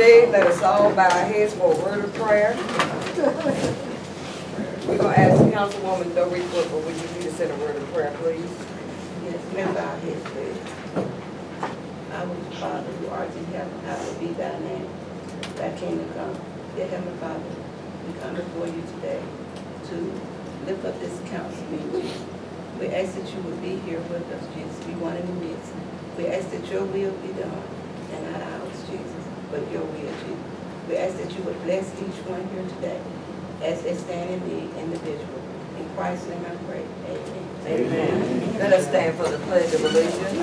ready, let us all bow our heads for a word of prayer. We're gonna ask Councilwoman Doreen Whipple, would you lead us in a word of prayer, please? Yes, let's bow our heads, please. Our Father who art in heaven, hallowed be thy name. Thy kingdom come. Dear Heavenly Father, we come before you today to lift up this council meeting. We ask that you would be here with us, Jesus. Be one in the midst. We ask that your will be done, and not ours, Jesus, but your will, Jesus. We ask that you would bless each one here today as they stand in need individually. In Christ's name I pray. Amen. Amen. Let us stand for the Pledge of Allegiance.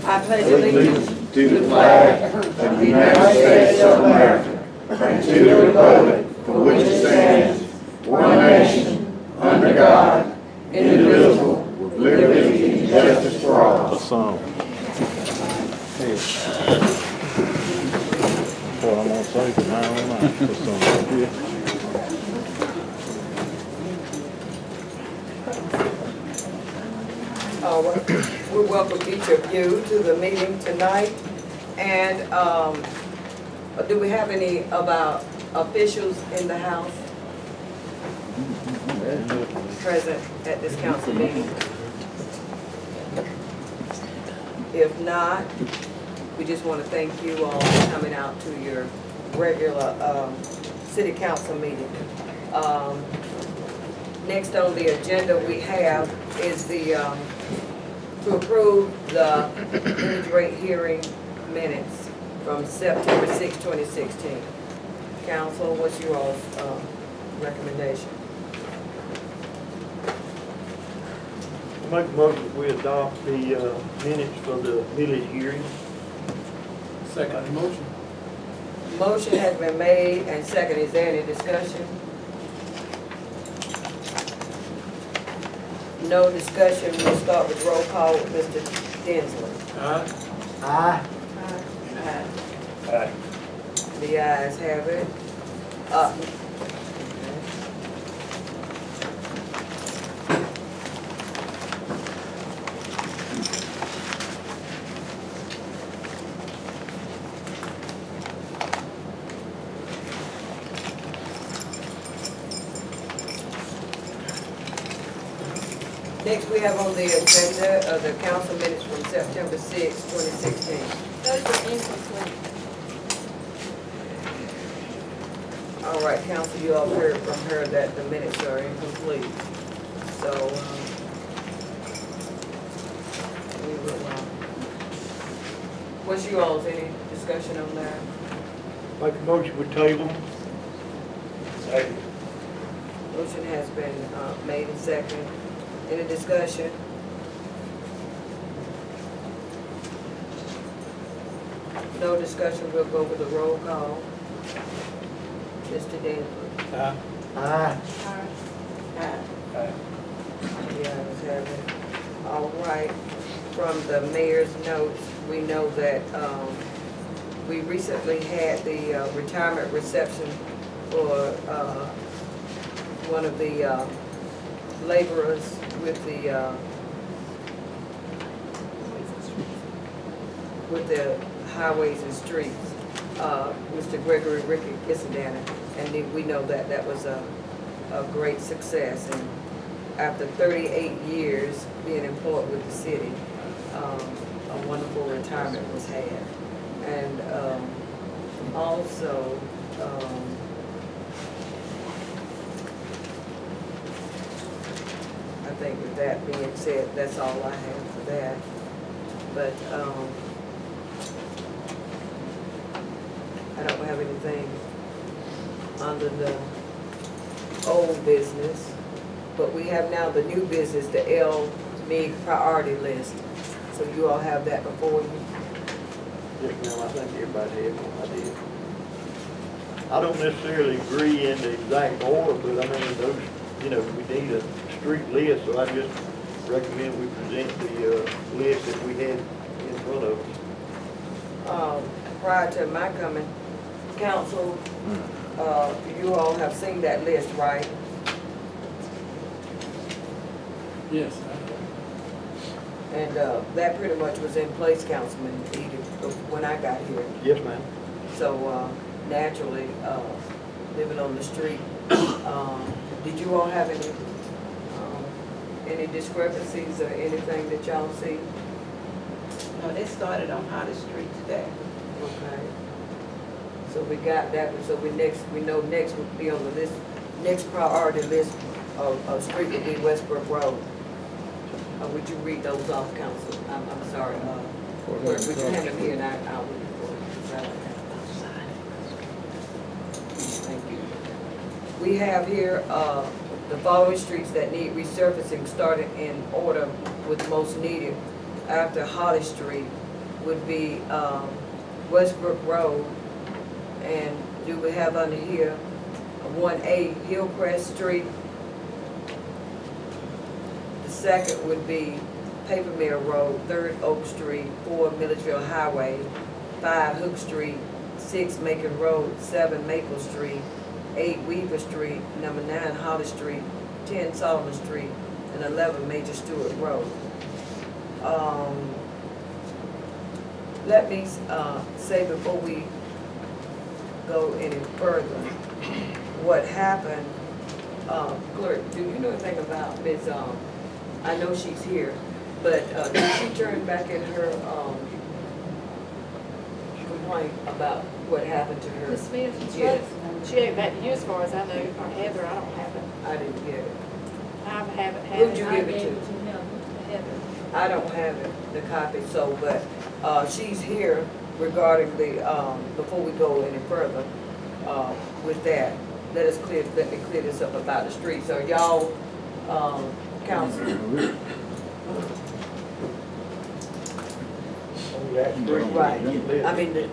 I pledge allegiance to the flag of the United States of America and to the republic for which it stands, one nation, under God, indivisible, with liberty and justice for all. A song. What I'm gonna say from now on out. For some All right. We welcome each of you to the meeting tonight. And do we have any of our officials in the house present at this council meeting? If not, we just want to thank you all for coming out to your regular city council meeting. Next on the agenda we have is the to approve the millage rate hearing minutes from September 6, 2016. Council, what's your all's recommendation? I make a motion that we adopt the minutes for the village hearing. Second motion. Motion has been made and second. Is there any discussion? No discussion. We'll start with roll call with Mr. Densley. Aye. Aye. Aye. The ayes have it. Next, we have on the agenda the council minutes from September 6, 2016. Those are incomplete. All right, council, you all heard from her that the minutes are incomplete. So, we will, what's you all's, any discussion on that? Make a motion with table. Second. Motion has been made and second. Any discussion? No discussion, we'll go with the roll call. Mr. Danforth. Aye. Aye. Aye. The ayes have it. All right, from the mayor's notes, we know that we recently had the retirement reception for one of the laborers with the highways and streets, Mr. Gregory Ricky Kissendanner, and we know that that was a great success. And after 38 years being employed with the city, a wonderful retirement was had. And also, I think with that being said, that's all I have for that. But I don't have anything under the old business. But we have now the new business, the LMIG priority list. So you all have that before you. Yes, ma'am, I think everybody had one. I did. I don't necessarily agree in the exact order, but I mean, those, we need a street list, so I just recommend we present the list that we had in front of us. Prior to my coming, council, you all have seen that list, right? Yes. And, that pretty much was in place, Councilman Edie, when I got here. Yes, ma'am. So, naturally, living on the street, did you all have any discrepancies or anything that y'all see? No, they started on Holly Street today. Okay. So we got that, so we know next would be on the list, next priority list of street would be Westbrook Road. Would you read those off, Council? I'm sorry, clerk, would you hand them here and I'll read it for you? Thank you. We have here, the following streets that need resurfacing, starting in order with most needed. After Holly Street would be, Westbrook Road, and do we have under here 1A Hillcrest Street? The second would be Paper Mill Road, 3rd Oak Street, 4 Milledgeville Highway, 5 Hook Street, 6 Macon Road, 7 Maple Street, 8 Weaver Street, number 9 Holly Street, 10 Solomon Street, and 11 Major Stewart Road. Let me say before we go any further, what happened, clerk, do you know anything about Ms., I know she's here, but did she turn back in her complaint about what happened to her? Ms. Smith? Yes. She ain't back to you as far as I know, or Heather, I don't have it. I didn't get it. I haven't had it. Who'd you give it to? him, Heather. I don't have it, the copy, so, but she's here regarding the, before we go any further with that, let me clear this up about the streets. So y'all, council, right, I mean,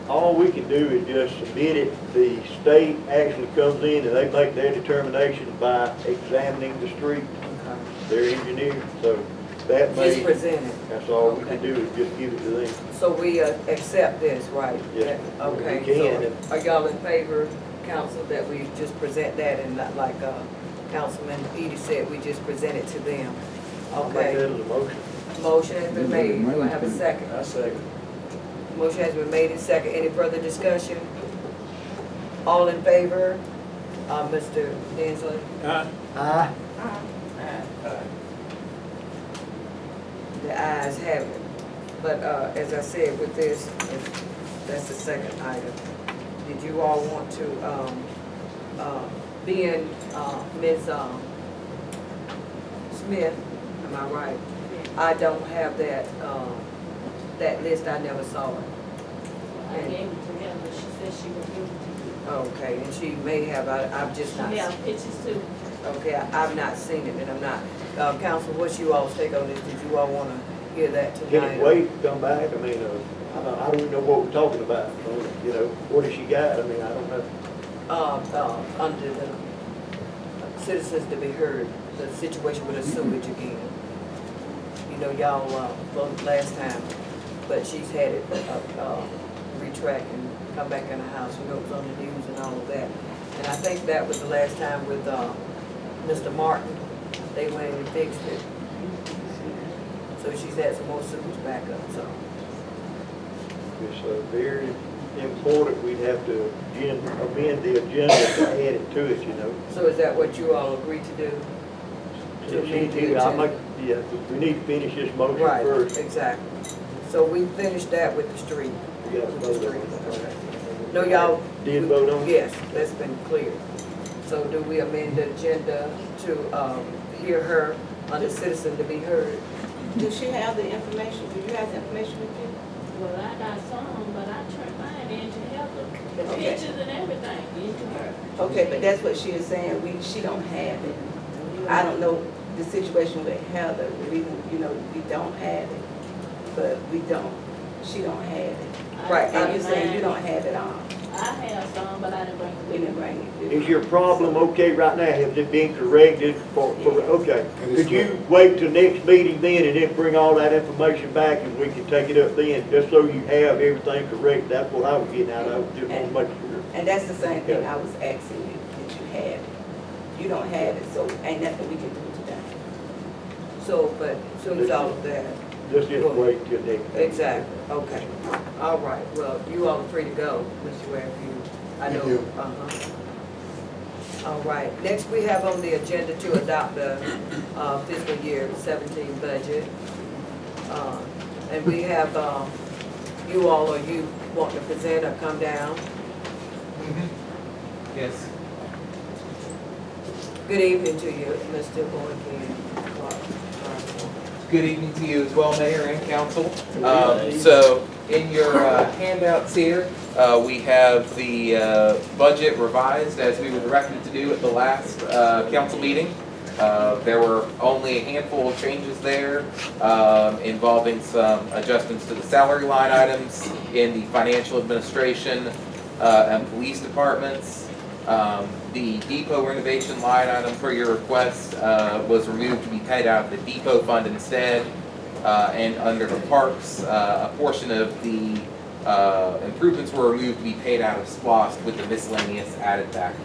All we can do is just submit it, the state actually comes in and they make their determination by examining the street, their engineer, so that just may, present it. that's all we can do is just give it to them. So we accept this, right? Yes. Okay, We can. so are y'all in favor, council, that we just present that and not like Councilman Edie said, we just present it to them? I'll make Okay, that as a motion. motion has been made, do I have a second? I second. Motion has been made and second, any further discussion? All in favor, Mr. Densley? Aye. The ayes have it. But as I said with this, that's the second item. Did you all want to, being Ms. Smith, am I right? I don't have that, that list, I never saw it. I gave it to him, but she said she would give it to Okay, and she may have, I've just not. you. Yeah, pictures too. Okay, I've not seen it, and I'm not. Council, what's you all's take on this? Did you all want to hear that tonight? Can it wait, come back? I mean, I don't even know what we're talking about, you know, what has she got? I mean, I don't know. Under the citizens to be heard, the situation with the sewage again. You know, y'all voted last time, but she's had it retract and come back in the house. You know, it was on the news and all of that. And I think that was the last time with Mr. Martin. They went in and fixed it. So she's had some more sewage backup, so. It's very important, we'd have to amend the agenda to add it to it, you know. So is that what you all agreed to do? To amend the agenda? Yeah, we need to finish this motion Right, first. exactly. So we finished that with the street. We got to With the vote on street. it. No, y'all. Did vote on it? Yes, that's been clear. So do we amend the agenda to hear her under citizen to be heard? Do she have the information? Do you have the information with you? Well, I got some, but I turned mine into Heather, the Okay. pictures and everything, into her. Okay, but that's what she is saying, she don't have it. I don't know the situation with Heather, the reason, you know, we don't have it, but she don't have it. Right, And you're saying you don't have it on, I have some, but I didn't bring we it didn't with me. bring it. Is your problem okay right now? Has it been corrected okay. Could you wait till next meeting then and then bring all that information back and we can take it up then, just so you have everything correct? That's what I was getting out of it, just want to make sure. And that's the same thing I was asking you, that you have it. You don't have it, so ain't nothing we can do today. Okay. Okay. Yes, sir. Very important, we have to, again, amend the agenda to add it to it, you know. And that's the same thing I was asking you, that you have it. You don't have it, so ain't nothing we can do today. So, but as soon as all of that, Just wait till they. exactly, okay. All right, well, you all are free to go, Mr. Ware, if you, I know. Thank you. All right, next we have on the agenda to adopt the fiscal year 17 budget. And we have, you all, or you want to present or come down? Yes. Good evening to you, Mr. Boykin. Good evening to you as well, Mayor and Council. So in your handouts here, we have the budget revised as we were directed to do at the last council meeting. There were only a handful of changes there involving some adjustments to the salary line items in the financial administration and police departments. The depot renovation line item per your request was removed to be paid out of the depot fund instead. And under the parks, a portion of the improvements were removed to be paid out of SPOS with the miscellaneous added back.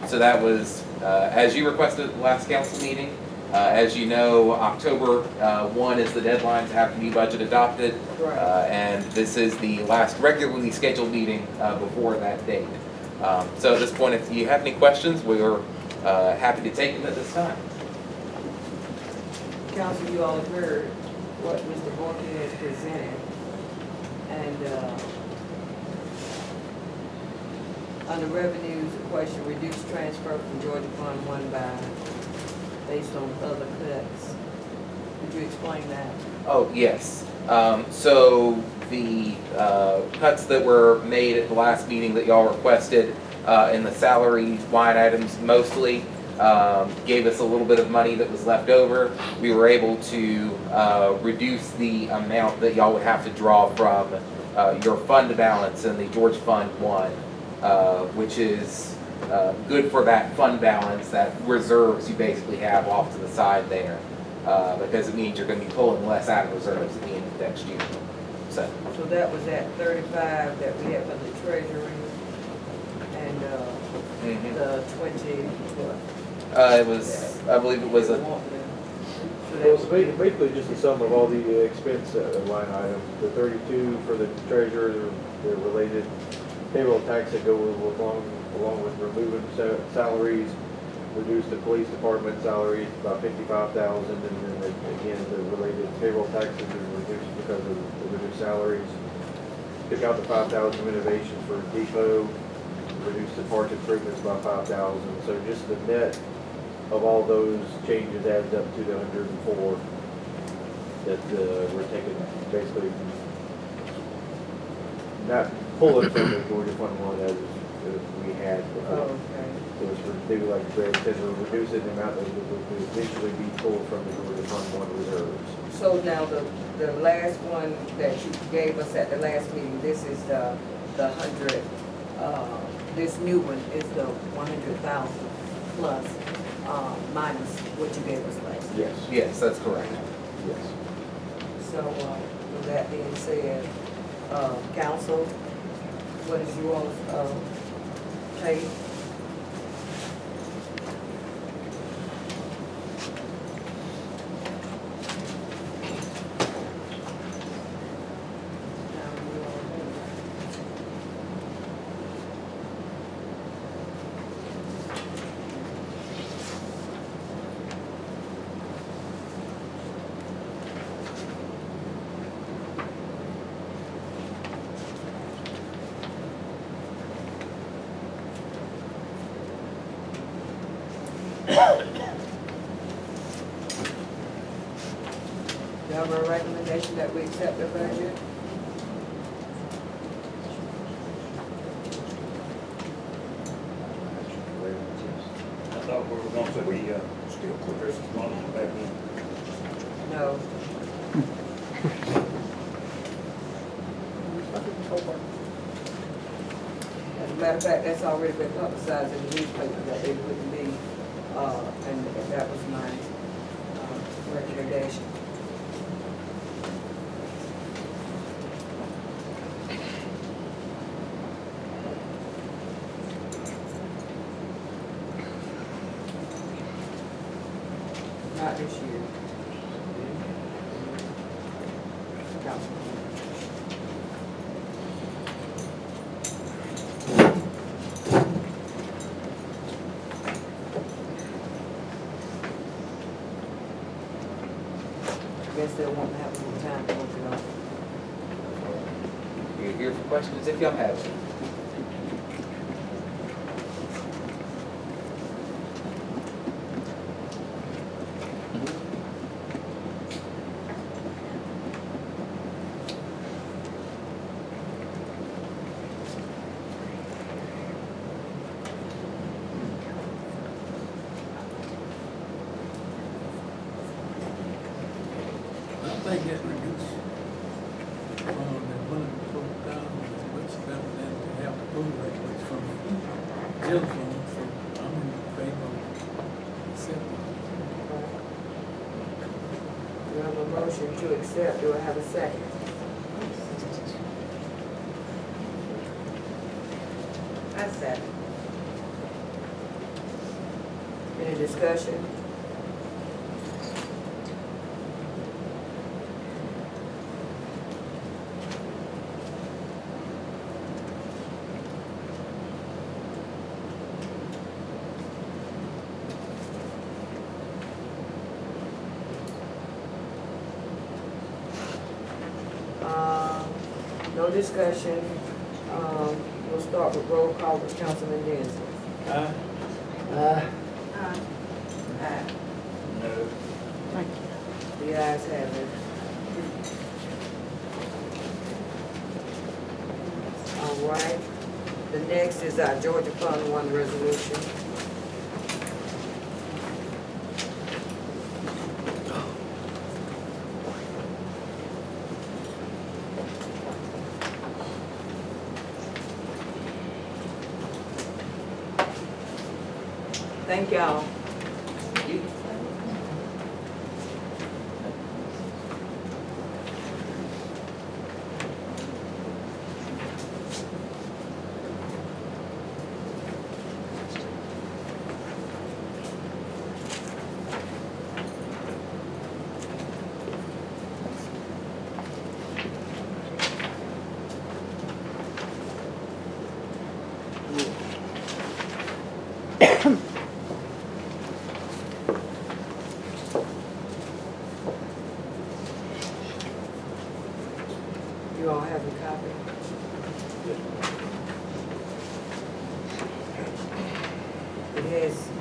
So that was, as you requested at the last council meeting. As you know, October 1 is the deadline to have the new budget adopted. Right. And this is the last regularly scheduled meeting before that date. So at this point, if you have any questions, we're happy to take them at this time. Council, you all have heard what Mr. Boykin has presented. And under revenues, the question, reduced transfer from Georgia Fund 1 by, based on other cuts. Could you explain that? Oh, yes. So the cuts that were made at the last meeting that y'all requested in the salary line items mostly gave us a little bit of money that was left over. We were able to reduce the amount that y'all would have to draw from your fund balance in the Georgia Fund 1, which is good for that fund balance, that reserves you basically have off to the side there. Because it means you're going to be pulling less out of reserves at the end of next year. So that was at 35 that we had for the treasury, and the 20, what? it was, I believe it was a, Well, it's basically just the sum of all the expense line items, the 32 for the treasurer, the related payroll tax that go along with removing salaries, reduce the police department salaries about 55,000, and then again, the related payroll taxes are reduced because of the reduced salaries. Took out the 5,000 renovations for depot, reduced the park improvements by 5,000. So just the net of all those changes adds up to the 104 that we're taking, basically not pulling from the Georgia Fund 1 as we had before. Oh, okay. So it's they would like Greg said, we're reducing the amount that would eventually be pulled from the Georgia Fund 1 reserves. So now the last one that you gave us at the last meeting, this is the 100, this new one is the 100,000 plus, minus what you gave us last. Yes. yes, that's correct. Yes. So, with that being said, council, what is yours, take? Do you have a recommendation that we accept the budget? I thought we were gonna say we, still put Christmas money back in. No. As a matter of fact, that's already been publicized in the newspaper that they wouldn't be, and that was my recommendation. Not this year. Councilman. I guess they'll want to have more time to work it out. You're here for questions if y'all have any. I think that reduced, that $140,000 is much better than to have the pool rate, which from jail fund, so I'm in favor of accepting. Do I have a motion to accept? Do I have a second? I said, Any discussion? No discussion. We'll start with roll call with Councilman Denson. Aye. aye. No. The ayes have it. All right. The next is our Georgia Fund 1 resolution. Thank y'all. You all have a copy?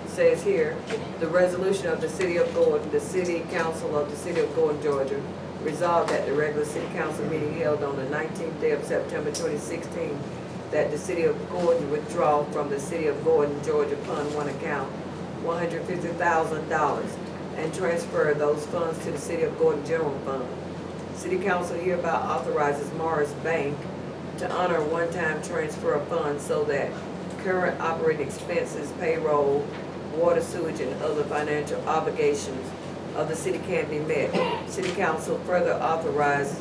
Says here, the resolution of the City of Gordon, the City Council of the City of Gordon, Georgia, resolved at the regular City Council meeting held on the 19th day of September 2016, that the City of Gordon withdraw from the City of Gordon, Georgia Fund 1 account $150,000 and transfer those funds to the City of Gordon General Fund. City Council hereby authorizes Morris Bank to honor a one-time transfer of funds so that current operating expenses, payroll, water, sewage, and other financial obligations of the city can be met. City Council further authorized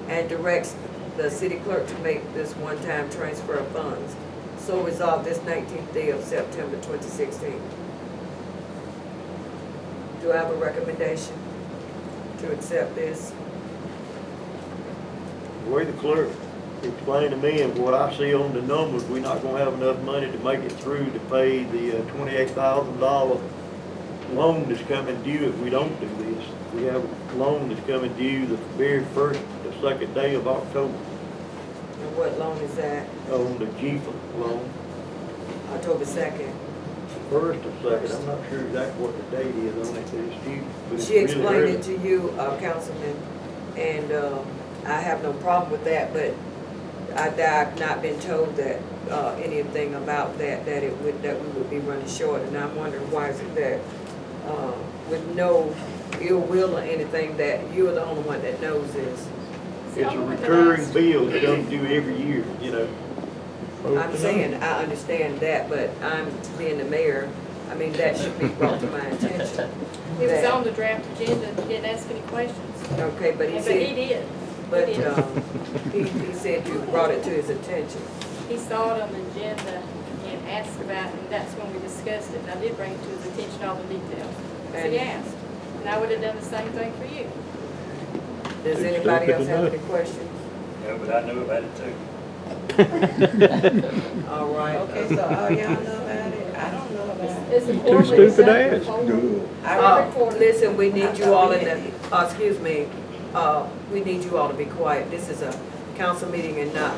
and directs the city clerk to make this one-time transfer of funds. So resolved this 19th day of September 2016. Do I have a recommendation to accept this? The way the clerk explained to me and what I see on the numbers, we're not gonna have enough money to make it through to pay the $28,000 loan that's coming due if we don't do this. We have a loan that's coming due the very first, the second day of October And what loan is that? on the GFA loan. October 2nd. First or second, I'm not sure exactly what the date is on it, but it's due. But it's She really explained early. it to you, Councilman, and I have no problem with that, but I've not been told that anything about that we would be running short, and I'm wondering why is it that with no ill will or anything, that you're the only one that knows this. It's a recurring bill that comes due every year, you know. I'm saying, I understand that, but I'm being the mayor, I mean, that should be brought to my attention. It was That- on the draft agenda, he didn't ask any questions. Okay, but he But he said, did. but He did. he said you brought it to his attention. He saw it on the agenda and asked about, and that's when we discussed it, and I did bring it to his attention, all the details. So And- he asked, and I would have done the same thing for you. Does Too anybody stupid else to have know. any questions? Yeah, but I knew about it too. All right. Okay, so all y'all know about it? I don't know about it. It's a Too quarterly stupid to executive ask. report. Good. I Listen, we need you all in the, excuse me, we need you all to be quiet. This is a council meeting and not,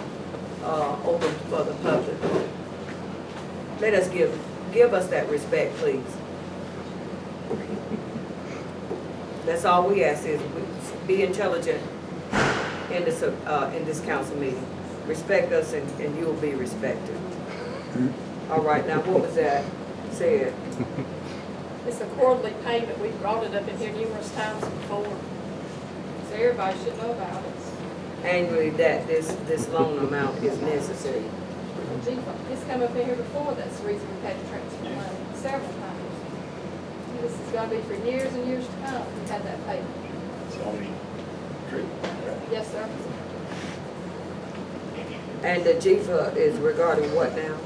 open for the public. Let us give us that respect, please. That's all we ask is, be intelligent in this council meeting. Respect us and you will be respected. All right, now what was that said? It's a quarterly payment. We've brought it up in here numerous times before. So everybody should know about it. Annually, that this loan amount is necessary. Gee, it's come up in here before. That's the reason we've had to transfer money several times. This is gonna be for years and years to come. We've had that payment. It's the only treatment, right? Yes, sir. And the GFA is regarding what now?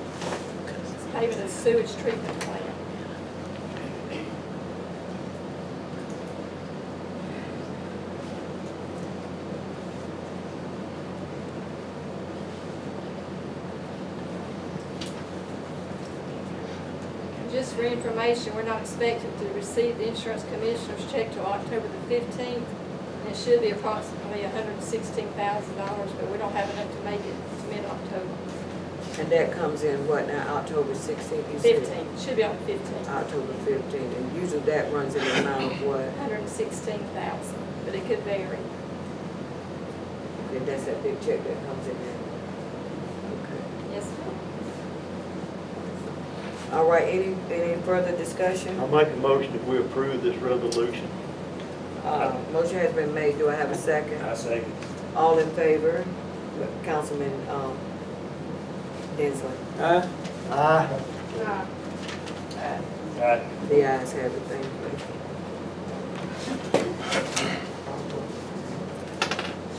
It's payment of sewage treatment plant. Just for information, we're not expected to receive the insurance commissioner's check till October the 15th. And it should be approximately $116,000, but we don't have enough to make it to mid-October. And that comes in what now, October 16th? You said? 15th, should be on the 15th. October 15th, and usually that runs in the amount of what? 116,000, but it could vary. Okay, that's that big check that comes in there. Okay. Yes, ma'am. All right, any further discussion? I make a motion that we approve this resolution. Motion has been made, do I have a second? I second. All in favor? Councilman, Densley? Aye. Uh, Aye. The ayes have it, thank you.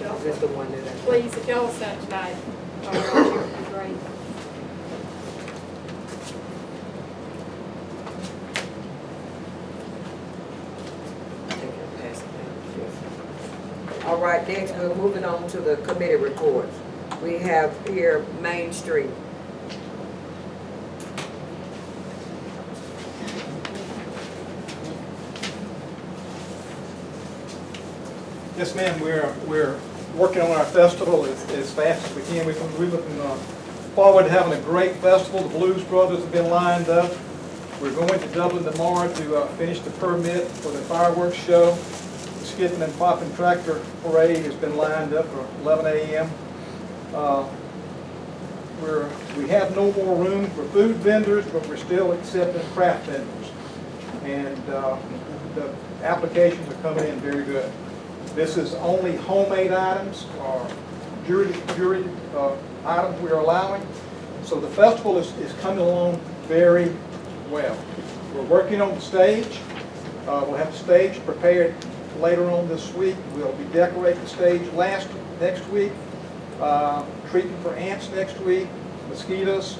y'all- Is this the one that I? Please, if y'all will sign tonight, or it would be great. All right, next, we're moving on to the committee reports. We have here Main Street. Yes, ma'am, we're working on our festival as fast as we can. We're looking forward to having a great festival. The Blues Brothers have been lined up. We're going to Dublin tomorrow to finish the permit for the fireworks show. The Skipping and Popping Tractor Parade has been lined up for 11 a.m. We have no more room for food vendors, but we're still accepting craft vendors. And the applications are coming in very good. This is only homemade items or juried items we are allowing. So the festival is coming along very well. We're working on the stage. We'll have the stage prepared later on this week. We'll be decorating the stage next week, treatment for ants next week, mosquitoes,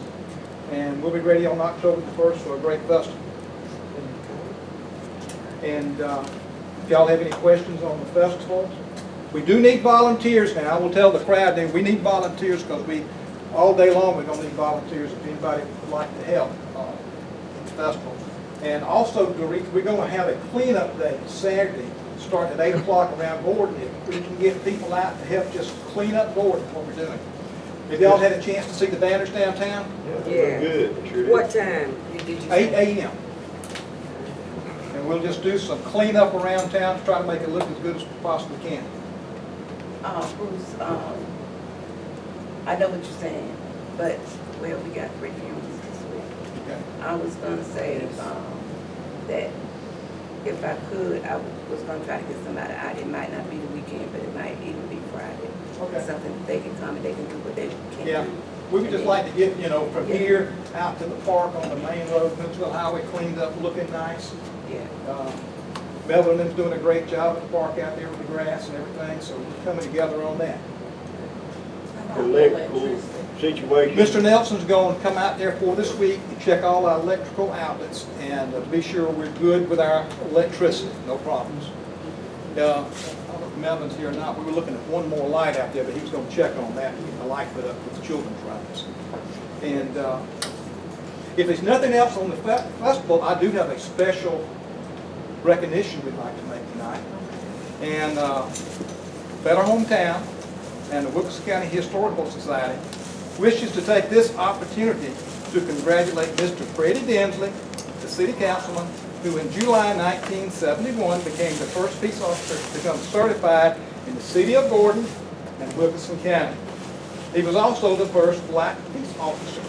and we'll be ready on October the 1st for a great festival. And if y'all have any questions on the festival, we do need volunteers now. I will tell the crowd that we need volunteers because all day long we're going to need volunteers if anybody would like to help in the festival. And also, we're going to have a cleanup day Saturday, starting at 8 o'clock around Gordon. If we can get people out to help just clean up Gordon, what we're doing. Have y'all had a chance to see the banners downtown? Yeah. Good, it sure is. What time did you 8 say? a.m. And we'll just do some cleanup around town to try to make it look as good as we possibly can. Bruce, I know what you're saying, but, well, we got 3 funerals this week. Okay. I was gonna say, that if I could, I was gonna try to get somebody out. It might not be the weekend, but it might even be Friday. Okay. Something they can come and they can do what they can Yeah, do. we would just like to get, from here out to the park on the main road, Huntsville Highway, cleaned up, looking nice. Yeah. Melvin's doing a great job at the park out there with the grass and everything, so we're coming together on that. Electrical, situation. Mr. Nelson's going to come out there for this week and check all our electrical outlets and to be sure we're good with our electricity, no problems. I don't know if Melvin's here or not, we were looking at one more light out there, but he was going to check on that, get the light put up with the children's rides. And if there's nothing else on the festival, I do have a special recognition we'd like to make tonight. And Better Hometown and the Wilkes County Historical Society wishes to take this opportunity to congratulate Mr. Freddie Densley, the city councilman, who in July 1971 became the first peace officer to become certified in the city of Gordon and Wilkinson County. He was also the first black peace officer.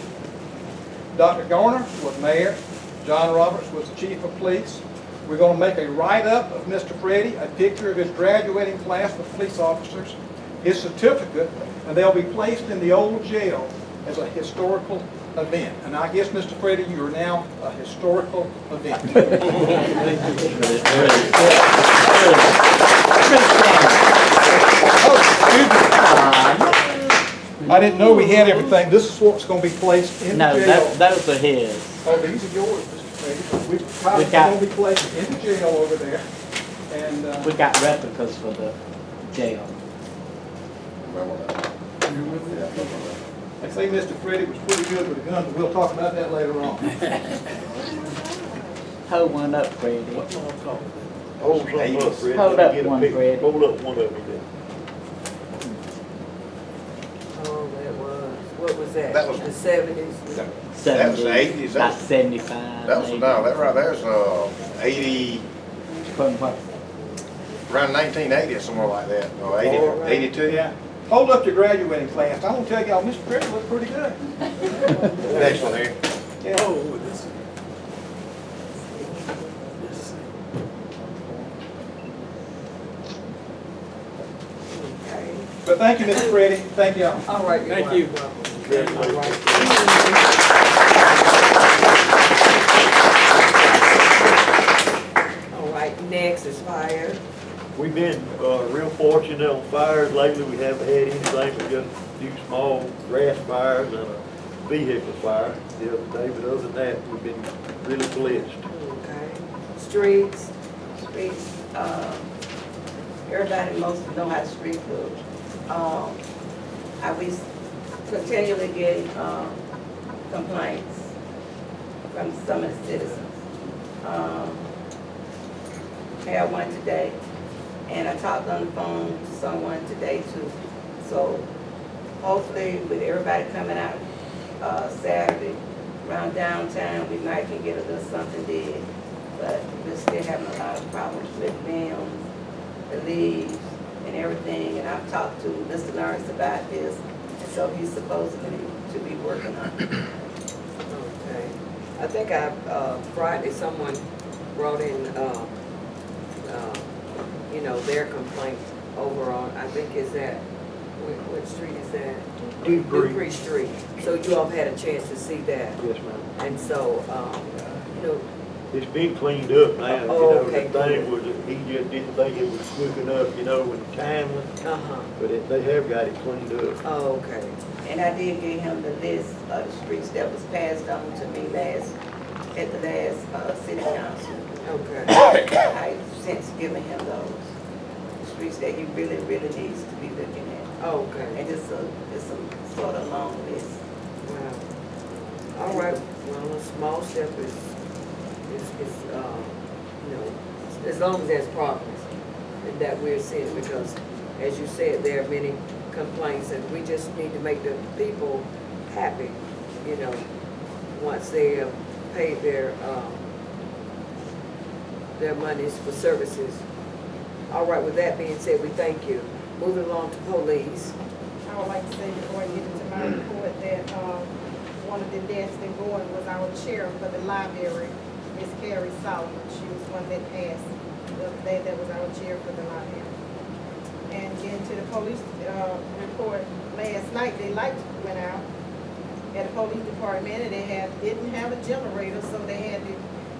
Dr. Garner was mayor. John Roberts was the chief of police. We're going to make a write-up of Mr. Freddie, a picture of his graduating class of police officers, his certificate, and they'll be placed in the old jail as a historical event. And I guess, Mr. Freddie, you are now a historical event. I didn't know we had everything. This is what's going to be placed in the jail. No, those are his. Oh, these are yours, Mr. Freddie. We're going to be placed in the jail over there. And We got replicas for the jail. I say Mr. Freddie was pretty good with a gun, but we'll talk about that later on. Hold one up, Freddie. Hold something up, Fred. Hold up Get a one, picture. Fred. Hold up one of them. Oh, that was, what was that? That was- The 70s? That was the 80s. About 75. That was, 80. no, that right there's 80, From what? around 1980 or somewhere like that, or 80, Oh, right. 82. Yeah. Hold up your graduating class. I'm going to tell y'all, Mr. Freddie looked pretty good. Next one here. Yeah. Oh, this is. Okay. But thank you, Mr. Freddie. Thank y'all. All right. you're Thank you. welcome. All right. All right, next is fire. We've been real fortunate on fires lately. We haven't had anything but just a few small grass fires and a vehicle fire the other day. But other than that, we've been really blessed. Okay. Streets. Streets, everybody mostly know how the street looks. We continually get, complaints from some of the citizens. I had one today, and I talked on the phone to someone today too. So hopefully with everybody coming out, Saturday around downtown, we might can get a little something did. But we're still having a lot of problems with limbs, the leaves, and everything. And I've talked to Mr. Lawrence about this, and so he's supposedly to be working on it. Okay. I think Friday, someone brought in, you know, their complaint over on, I think is that, what street is that? Dupree Street. So you all had a chance to see that. Yes, ma'am. And so, you know, It's been cleaned up now. Oh, You okay, know, the thing good. was that he just didn't think it was quick enough, you know, and timely. uh-huh. But they have got it cleaned up. Oh, okay. And I did give him the list of the streets that was passed on to me at the last city council. Okay. I since given him those streets that he really, really needs to be looking at. Okay. And it's a sort of long list. Wow. All right. Well, a small step is, you know, as long as there's progress and that we're seeing, because as you said, there are many complaints and we just need to make the people happy, you know, once they have paid their monies for services. All right, with that being said, we thank you. Moving along to police. I would like to say before I get into my report that one of the deaths in Gordon was our chair for the library, Miss Carrie Solomon. She was one that passed the other day, that was our chair for the library. And getting to the police report, last night the lights went out at the police department and they didn't have a generator, so they had to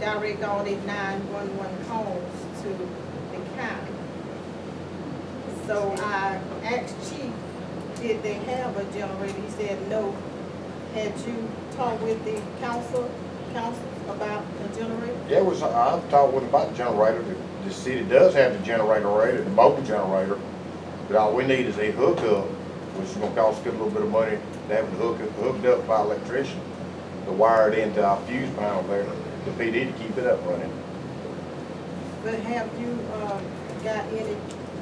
direct all their 911 calls to the county. So I asked Chief did they have a generator? He said no. Had you talked with the council about the generator? Yeah, I've talked with them about the generator. The city does have the generator already, the mobile generator. But all we need is a hookup, which is gonna cost us a little bit of money to have it hooked up by an electrician to wire it into our fuse panel there, the PD to keep it up running. But have you, got any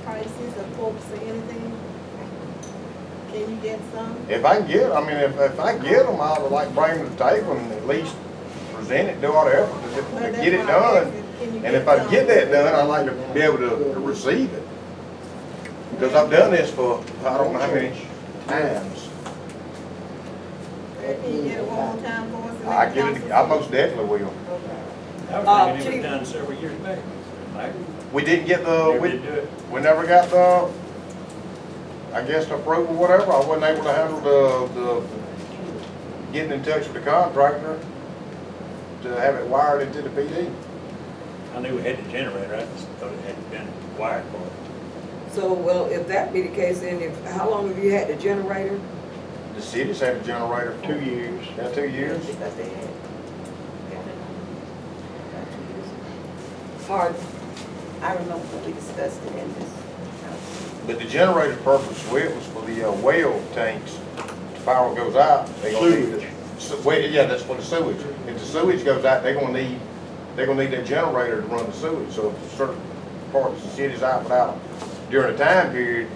prices or quotes or anything? Can you get some? If I can get, I mean, if I get them, I would like to bring them to the table and at least present it, do all the effort to get it done. And if I get that done, I'd like to be able to receive it. Because I've done this for, I don't know how many times. Can you get it one more time for us? and I let get the it, council I most definitely will. see? I was thinking it Chief. was done several years back. Like, We didn't get never did do it. we never got the, I guess, the approval, whatever. I wasn't able to handle the getting in touch with the contractor to have it wired into the PD. I knew we had the generator, I just thought it had been wired for it. So, well, if that be the case, then how long have you had the generator? The city's had a generator for 2 years. Yeah, 2 years. Because they had. Pardon? I remember when we discussed it in this. But the generator's purpose for it was for the well tanks. If power goes out, they gonna need. Yeah, that's for the sewage. If the sewage goes out, they're gonna need that generator to run the sewage. So if certain parts of the city's out without, during a time period,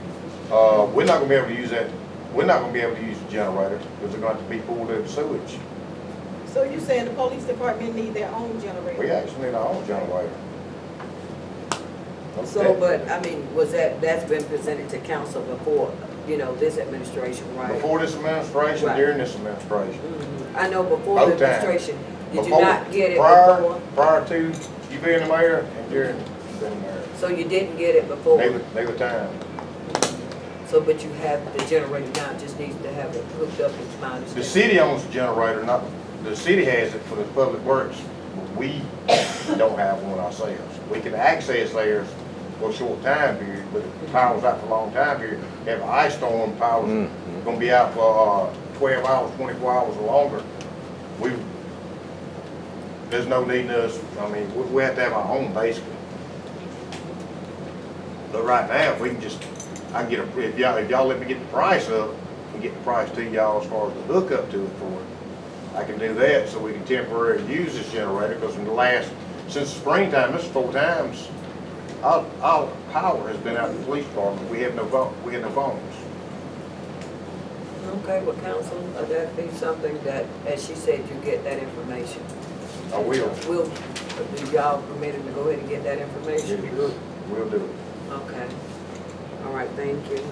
we're not gonna be able to use that. We're not gonna be able to use the generator because they're going to be pulled in the sewage. So you saying the police department need their own generator? We actually need our own generator. So, but, I mean, that's been presented to council before, this administration, right? Before this administration, Right. during this administration. Mhm. I know before the Both times. administration, did you Before- not get it prior- before? Prior to you being the mayor and during you being the mayor. So you didn't get it before? They were time. So, but you have the generator now, just needs to have it hooked up, it's my The understanding. city owns the generator, not, the city has it for the public works. We don't have one ourselves. We can access theirs for a short time period, but if the power's out for a long time period, have an ice storm, power's gonna be out for 12 hours, 24 hours or longer. There's no need in us, I mean, we have to have our own basically. But right now, if we can just, I can get if y'all let me get the price up, and get the price to y'all as far as the hookup to it for it. I can do that so we can temporarily use this generator, because since springtime, this is 4 times, our power has been out in the police department. We have no phones. Okay, well, council, that'd be something that, as she said, you get that information. I will. Do y'all permitted to go ahead and get that information? We'll do it. Okay. All right, thank you.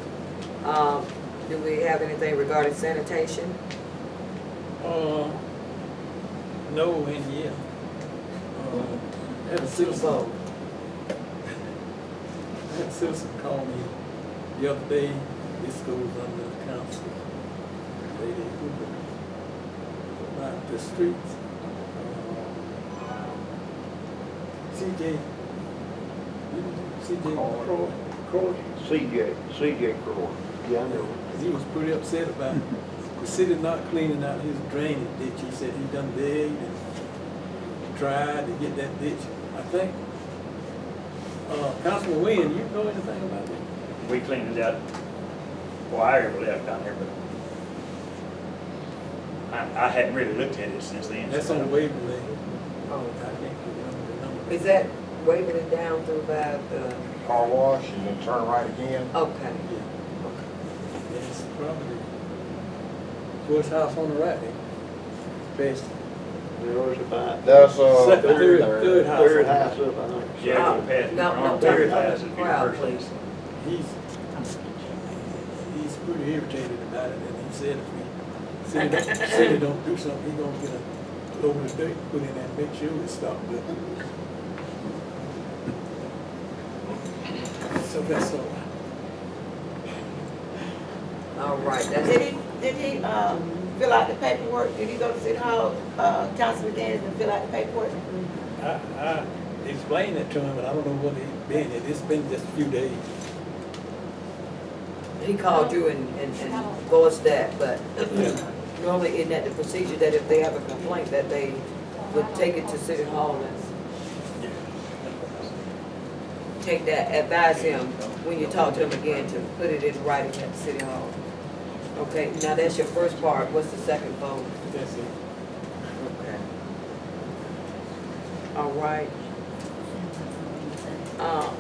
Do we have anything regarding sanitation? No and yeah. Had a citizen call me the other day. This goes under the council. They about the streets. CJ Croy. CJ Croy. Yeah, I know. He was pretty upset about the city not cleaning out his drainage ditch. He said he done digged and tried to get that ditch. I think, Councilman Wynn, you know anything about that? We cleaned it out. Well, I ever left down there, but I hadn't really looked at it since then. That's on Waverly. Oh, I can't remember the number. is that waving it down through by the, Car wash and then turn right again. okay. It's probably Bush House on the right. Best. There's about That's, Second, third house. third house up, I think. Yeah, the path, No, third no, house is the crowd, first please. place. He's pretty irritated about it, and he said if we city don't do something, he's gonna get a load of dirt put in there and make sure it stopped. So that's all. All right, that's Did he fill out the paperwork? Did he go to City Hall, Councilman Gaines, and fill out the paperwork? I explained it to him, but I don't know what he's been. It's been just a few days. He called you and voiced that, but normally isn't that the procedure that if they have a complaint that they would take it to City Hall and take that, advise him when you talk to him again to put it in writing at City Hall. Okay, now that's your first part. What's the second vote? That's it. Okay. All right.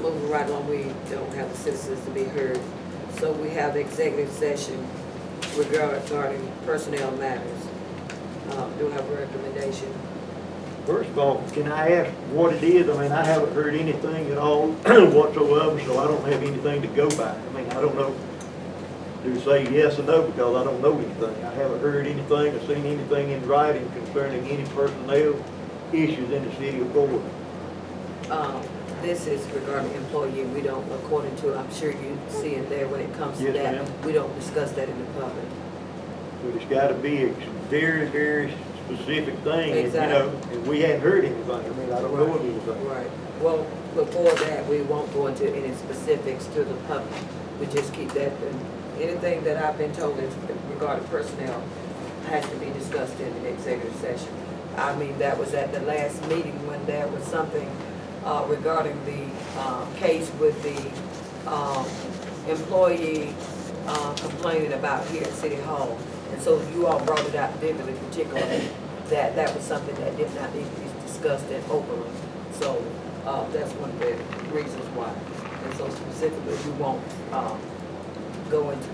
Moving right along, we don't have the citizens to be heard. So we have the executive session regarding personnel matters. Do I have a recommendation? First of all, can I ask what it is? I mean, I haven't heard anything at all whatsoever, so I don't have anything to go by. I mean, I don't know, to say yes or no, because I don't know anything. I haven't heard anything or seen anything in writing concerning any personnel issues in the city of Gordon. This is regarding employee. We don't, according to, I'm sure you see it there when it comes to Yes, that. ma'am. We don't discuss that in the public. But it's gotta be a very, very specific thing, and, you Exactly. know, and we hadn't heard anything. I mean, I don't know of anything. Right. Well, before that, we won't go into any specifics to the public. We just keep that, anything that I've been told is regarding personnel has to be discussed in the executive session. I mean, that was at the last meeting when there was something regarding the case with the employee complaining about here at City Hall. And so you all brought it out vividly, particularly, that that was something that did not need to be discussed and openly. So that's one of the reasons why. And so specifically, we won't go into